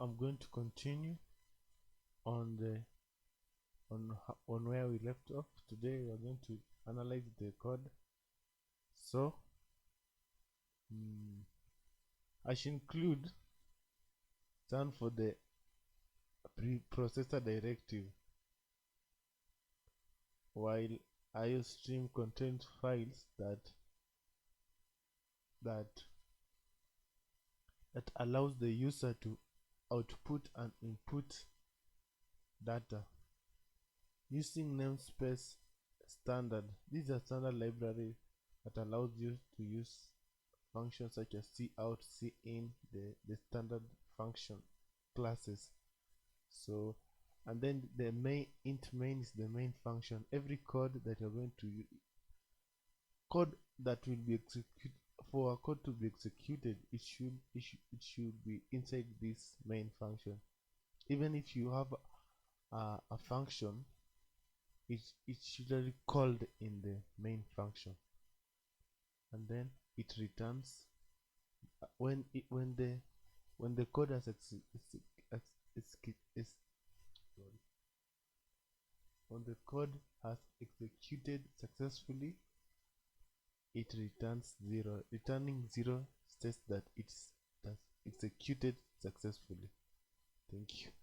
I'm going to continue on where we left off. Today we are going to analyze the code. So I should include stand for the preprocessor directive, while IOStream contains files that allows the user to output and input data using namespace standard. This is a standard library that allows you to use functions such as cout, cin, the standard function classes. So, and then the int main is the main function. Every code that you're going to use, code that will be executed, for a code to be executed, it should be inside this main function. Even if you have a function, it's usually called in the main function, and then it returns when the code has when the code has executed successfully, it returns 0. Returning 0 states that it's executed successfully. Thank you.